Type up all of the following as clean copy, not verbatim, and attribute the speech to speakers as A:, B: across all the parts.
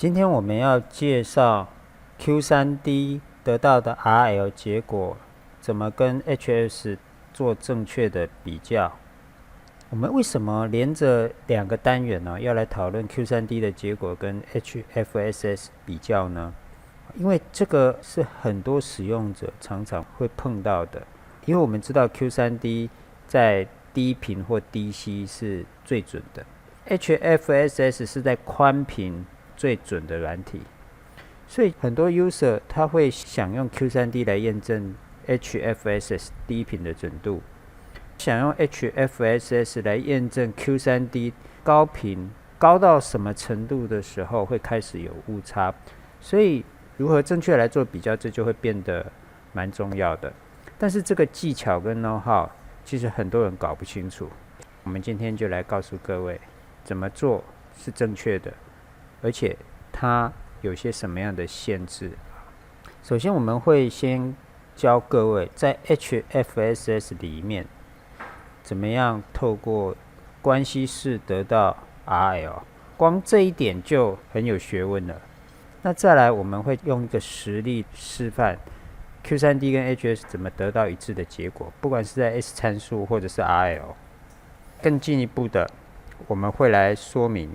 A: 今天我们要介绍 Q3D 得到的 RL 结果怎么跟 HS 做正确的比较。我们为什么连着两个单元呢，要来讨论 Q3D 的结果跟 HFSS 比较呢？因为这个是很多使用者常常会碰到的。因为我们知道 Q3D 在低频或低吸是最准的， HFSS 是在宽频最准的软体，所以很多 user 他会想用 Q3D 来验证 HFSS 低频的准度，想用 HFSS 来验证 Q3D 高频高到什么程度的时候会开始有误差，所以如何正确来做比较，这就会变得蛮重要的。但是这个技巧跟 know how 其实很多人搞不清楚，我们今天就来告诉各位怎么做是正确的，而且它有些什么样的限制。首先我们会先教各位在 HFSS 里面怎么样透过关系式得到 RL， 光这一点就很有学问了。那再来我们会用一个实例示范 Q3D 跟 HS 怎么得到一致的结果，不管是在 S 参数或者是 RL。 更进一步的我们会来说明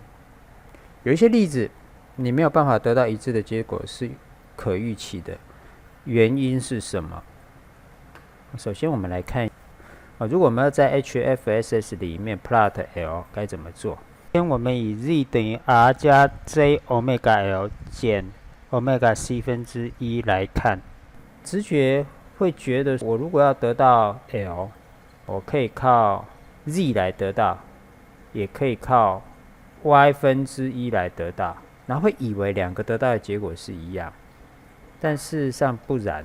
A: 有一些例子你没有办法得到一致的结果是可预期的，原因是什么？首先我们来看如果我们要在 HFSS 里面 plot L 该怎么做。先我们以 Z 等于 R 加 J Omega L 减 Omega C 分之一来看，直觉会觉得我如果要得到 L， 我可以靠 Z 来得到，也可以靠 Y 分之一来得到，然后会以为两个得到的结果是一样，但事实上不然。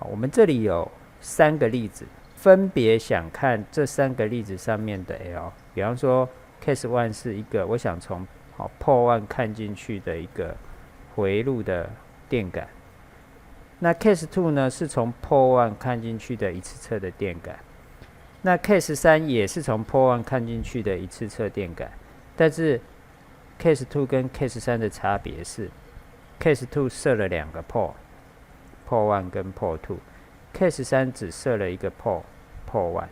A: 我们这里有3个例子，分别想看这3个例子上面的 L。 比方说 Case 1是一个我想从port 1看进去的一个回路的电感，那 Case 2呢是从 port 1看进去的一次侧的电感，那 Case 3也是从 port 1看进去的一次侧电感，但是 Case 2跟 Case 3的差别是 Case 2设了2个 port 1跟 port 2， Case 3只设了一个 port 1。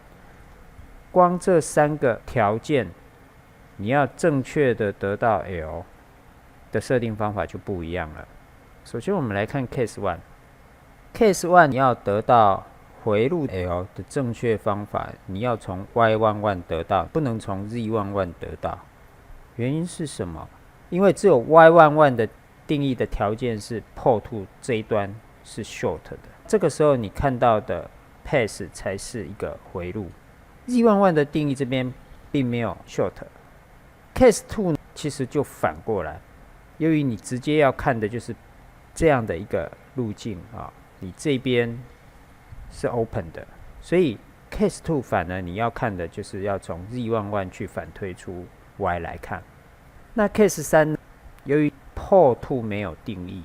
A: 光这3个条件你要正确的得到 L 的设定方法就不一样了。首先我们来看 Case 1， Case 1你要得到回路 L 的正确方法，你要从 Y11 得到，不能从 Z11 得到。原因是什么？因为只有 Y11 的定义的条件是 port 2这一端是 short 的，这个时候你看到的 pass 才是一个回路。Z11 的定义这边并没有 short。Case 2其实就反过来，由于你直接要看的就是这样的一个路径你这边是 open 的，所以 Case 2反而你要看的就是要从 Z11 去反推出 Y 来看。那 Case 3由于 port 2没有定义，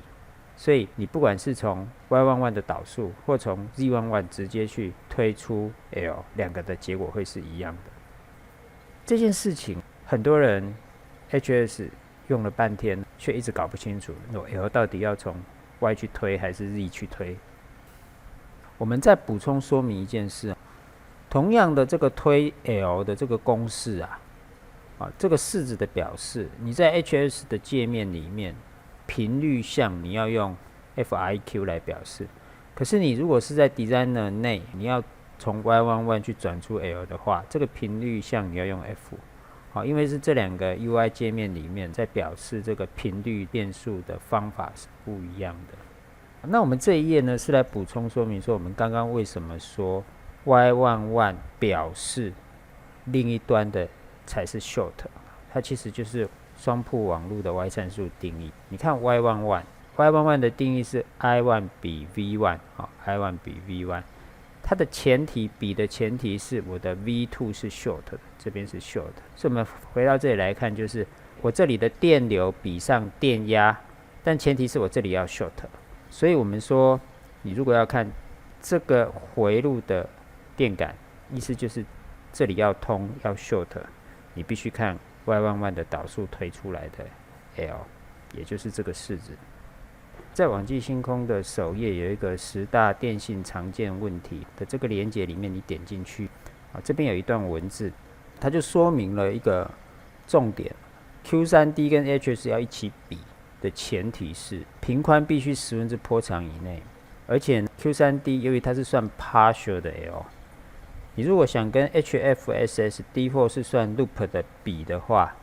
A: 所以你不管是从 Y11 的导数或从 Z11 直接去推出 L， 两个的结果会是一样的。这件事情很多人 HS 用了半天却一直搞不清楚 L 到底要从 Y 去推还是 Z 去推。我们再补充说明一件事，同样的这个推 L 的这个公式这个式子的表示，你在 HS 的界面里面频率项你要用 FREQ 来表示，可是你如果是在 Designer 内你要从 Y11 去转出 L 的话，这个频率项你要用 F。因为是这2个 UI 界面里面在表示这个频率变数的方法是不一样的。那我们这一页呢是来补充说明说，我们刚刚为什么说 Y11 表示另一端的才是 short， 它其实就是双铺网路的 Y 参数定义。你看 Y11 的定义是 I1 比 V1，I1 比 V1， 它的前提比的前提是我的 V2 是 short 的，这边是 short 的。所以我们回到这里来看，就是我这里的电流比上电压，但前提是我这里要 short。所以我们说你如果要看这个回路的电感，意思就是这里要通要 short， 你必须看 Y11 的导数推出来的 L。也就是这个式子。在网际星空的首页有一个10大电信常见问题的这个连结里面，你点进去，这边有一段文字，它就说明了一个重点 ：Q3D 跟 HS 要一起比的前提是频宽必须1/10波长以内，而且 Q3D 由于它是算 partial 的 L， 你如果想跟 HFSS D4 是算 loop 的比的话，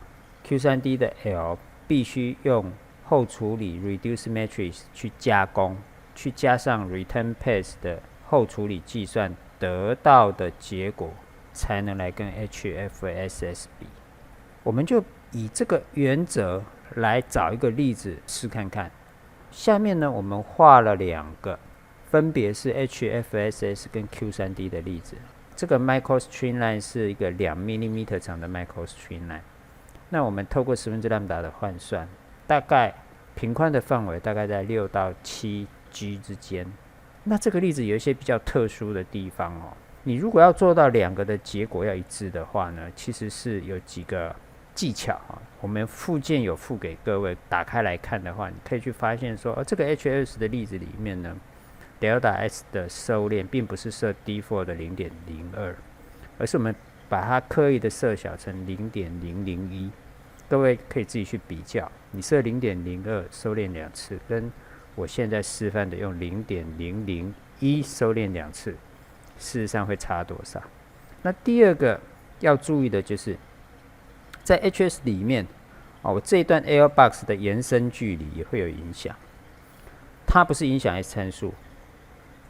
A: Q3D 的 L 必须用后处理 reduce matrix 去加工，去加上 return path 的后处理计算得到的结果，才能来跟 HFSS 比。我们就以这个原则来找一个例子试看看。下面呢，我们画了2个，分别是 HFSS 跟 Q3D 的例子。这个 microstream line 是一个2 mm 长的 microstream line。那我们透过1/10λ的换算，大概频宽的范围大概在6到7 G 之间。那这个例子有一些比较特殊的地方哦。你如果要做到2个的结果要一致的话呢，其实是有几个技巧啊。我们附件有附给各位，打开来看的话，你可以去发现说，这个 HS 的例子里面呢 ，delta S 的收敛并不是设 D4 的 0.02， 而是我们把它刻意的设小成 0.001。各位可以自己去比较，你设 0.02 收敛2次，跟我现在示范的用 0.001 收敛2次，事实上会差多少？那第二个要注意的就是，在 HS 里面，我这一段 Airbox 的延伸距离也会有影响。它不是影响 S 参数，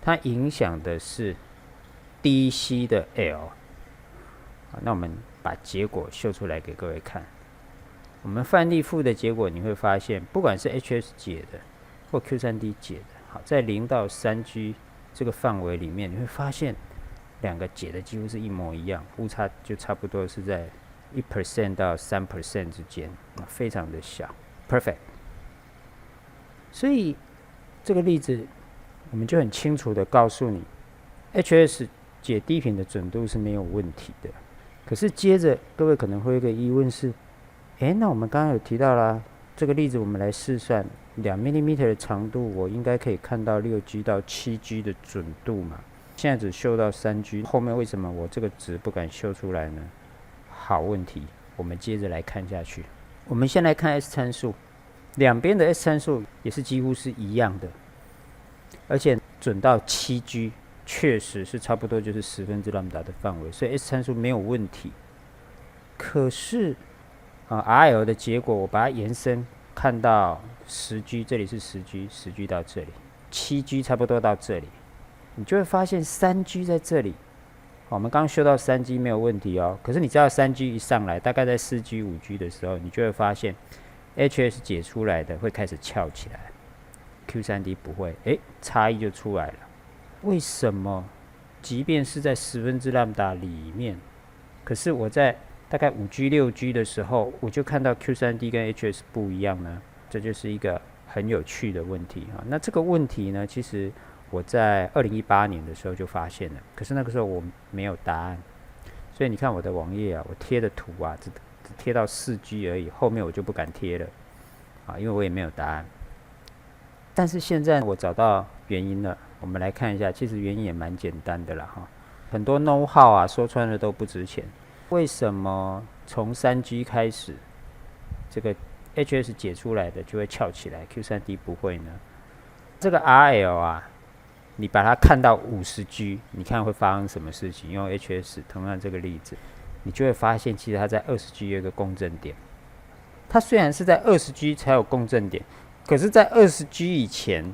A: 它影响的是 DC 的 L。那我们把结果秀出来给各位看。我们范例赋的结果，你会发现，不管是 HS 解的或 Q3D 解的，好，在0到3G 这个范围里面，你会发现2个解的几乎是一模一样，误差就差不多是在1% 到3% 之间，非常的小 ，perfect。所以这个例子，我们就很清楚的告诉你 ，HS 解低频的准度是没有问题的。可是接着各位可能会有一个疑问是，那我们刚刚有提到啦，这个例子我们来试算2 mm 的长度，我应该可以看到6G 到7G 的准度嘛？现在只秀到3G， 后面为什么我这个值不敢秀出来呢？好问题，我们接着来看下去。我们先来看 S 参数，两边的 S 参数也是几乎是一样的，而且准到7G， 确实是差不多就是1/10λ的范围，所以 S 参数没有问题。可是RL 的结果，我把它延伸看到10G， 这里是10G 到这里，7G 差不多到这里，你就会发现3G 在这里。我们刚刚修到3G 没有问题哦，可是你知道3G 一上来，大概在4G、5G 的时候，你就会发现 HS 解出来的会开始翘起来 ，Q3D 不会，差异就出来了。为什么？即便是在1/10λ里面，可是我在大概5G、6G 的时候，我就看到 Q3D 跟 HS 不一样呢？这就是一个很有趣的问题啊。那这个问题呢，其实我在2018年的时候就发现了，可是那个时候我没有答案，所以你看我的网页啊，我贴的图啊，只贴到4G 而已，后面我就不敢贴了因为我也没有答案。但是现在我找到原因了，我们来看一下，其实原因也蛮简单的啦哈。很多 know how 啊，说穿了都不值钱。为什么从3G 开始，这个 HS 解出来的就会翘起来 ，Q3D 不会呢？这个 RL 啊，你把它看到50G， 你看会发生什么事情？用 HS 同样这个例子，你就会发现，其实它在20G 有一个共振点。它虽然是在20G 才有共振点，可是在20G 以前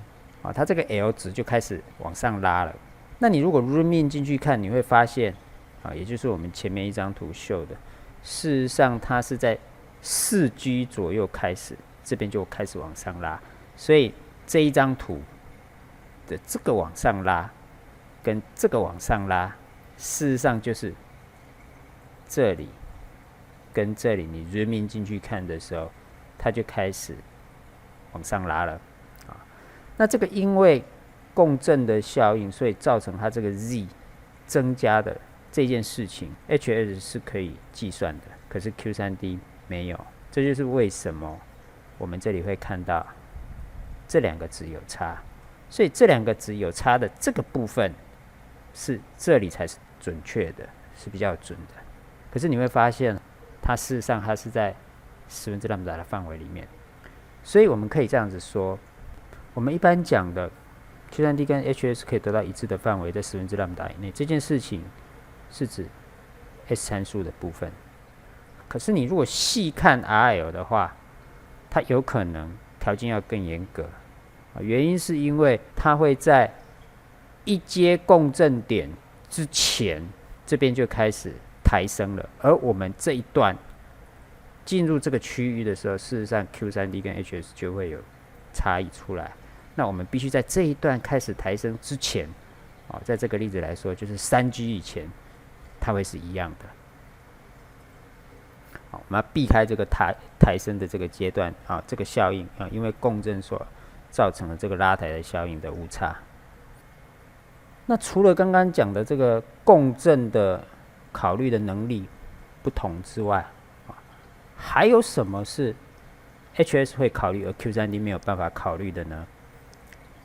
A: 它这个 L 值就开始往上拉了。那你如果 zoom in 进去看，你会发现也就是我们前面一张图秀的，事实上它是在4G 左右开始，这边就开始往上拉。所以这一张图的这个往上拉，跟这个往上拉，事实上就是这里跟这里，你 zoom in 进去看的时候，它就开始往上拉了那这个因为共振的效应，所以造成它这个 Z 增加的这件事情 ，HS 是可以计算的，可是 Q3D 没有。这就是为什么我们这里会看到这两个值有差，所以这两个值有差的这个部分是这里才是准确的，是比较准的。可是你会发现，它事实上它是在10分之 lambda 的范围里面，所以我们可以这样子说，我们一般讲的 Q3D 跟 HS 可以得到一致的范围在10分之 lambda 以内，这件事情是指 S 参数的部分。可是你如果细看 RL 的话，它有可能条件要更严格，原因是因为它会在一阶共振点之前，这边就开始抬升了，而我们这一段进入这个区域的时候，事实上 Q3D 跟 HS 就会有差异出来。那我们必须在这一段开始抬升之前，在这个例子来说，就是3G 以前，它会是一样的。我们要避开这个抬升的这个阶段这个效应因为共振所造成了这个拉抬的效应的误差。那除了刚刚讲的这个共振的考虑的能力不同之外，还有什么是 HS 会考虑而 Q3D 没有办法考虑的呢？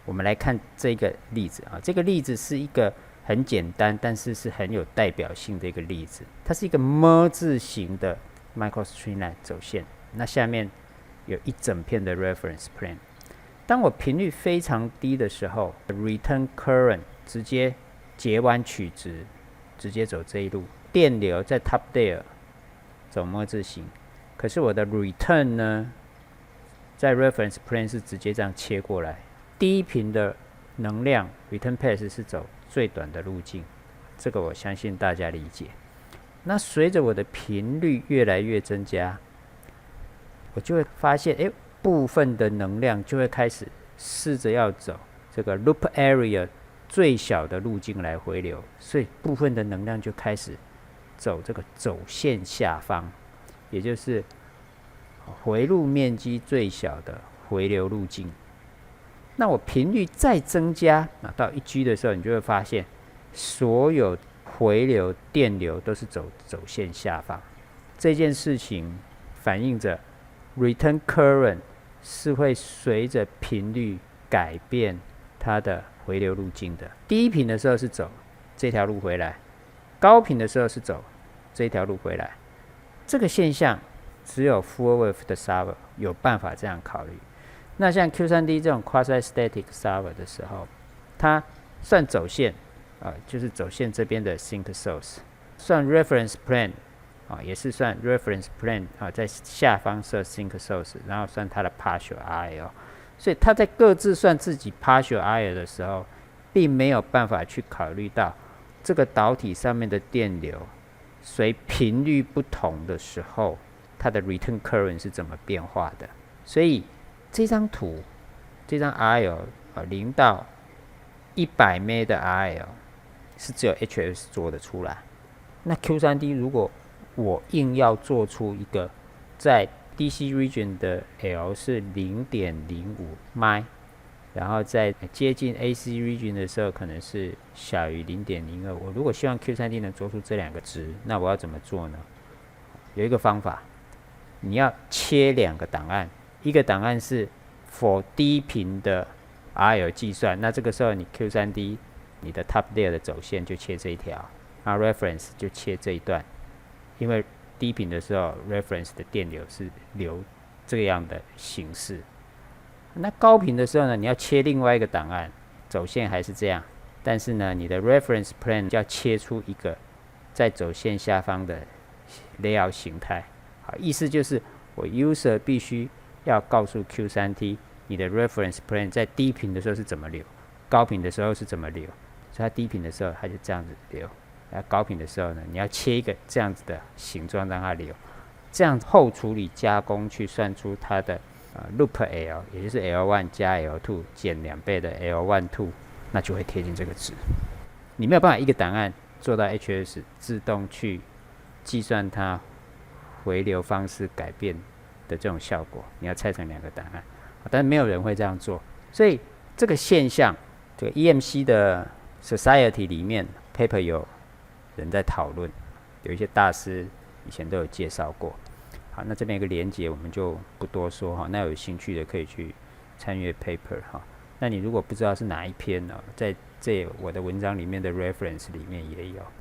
A: 我们来看这个例子这个例子是一个很简单，但是是很有代表性的一个例子。它是一个 M 字形的 microstreamline 走线，那下面有一整片的 reference plane。当我频率非常低的时候 ，return current 直接截弯取直，直接走这一路，电流在 top there 走 M 字形，可是我的 return 呢，在 reference plane 是直接这样切过来。第一频的能量 return path 是走最短的路径，这个我相信大家理解。那随着我的频率越来越增加，我就会发现，部分的能量就会开始试着要走这个 loop area 最小的路径来回流，所以部分的能量就开始走这个走线下方，也就是回路面积最小的回流路径。那我频率再增加到1G 的时候，你就会发现所有回流电流都是走线下方。这件事情反映着 return current 是会随着频率改变它的回流路径的。低频的时候是走这条路回来，高频的时候是走这条路回来。这个现象只有 full wave 的 solver 有办法这样考虑。那像 Q3D 这种 quasi-static solver 的时候，它算走线就是走线这边的 sink source， 算 reference plane也是算 reference plane 在下方设 sink source， 然后算它的 partial RL。所以它在各自算自己 partial RL 的时候，并没有办法去考虑到这个导体上面的电流随频率不同的时候，它的 return current 是怎么变化的。所以这张图，这张 RL 0到100 m 的 RL 是只有 HS 做得出来。那 Q3D 如果我硬要做出一个在 DC region 的 L 是 0.05 m， 然后在接近 AC region 的时候可能是小于 0.02， 我如果希望 Q3D 能做出这两个值，那我要怎么做呢？有一个方法，你要切2个档案，一个档案是 for 低频的 RL 计算，那这个时候你 Q3D 你的 top layer 的走线就切这一条，那 reference 就切这一段，因为低频的时候 reference 的电流是流这样的形式。那高频的时候呢，你要切另外一个档案，走线还是这样，但是呢，你的 reference plane 要切出一个在走线下方的 layout 形态。好，意思就是我 user 必须要告诉 Q3D 你的 reference plane 在低频的时候是怎么流，高频的时候是怎么流。所以它低频的时候它就这样子流，然后高频的时候呢，你要切一个这样子的形状让它流，这样后处理加工去算出它的loop L， 也就是 L1 加 L2 减2倍的 L12， 那就会贴近这个值。你没有办法一个档案做到 HS 自动去计算它回流方式改变的这种效果，你要拆成2个档案，但是没有人会这样做。所以这个现象，这个 EMC 的 Society 里面 paper 有人在讨论，有一些大师以前都有介绍过。好，那这边有个连结，我们就不多说哈。那有兴趣的可以去参阅 paper 哈。那你如果不知道是哪一篇呢，在我的文章里面的 reference 里面也有。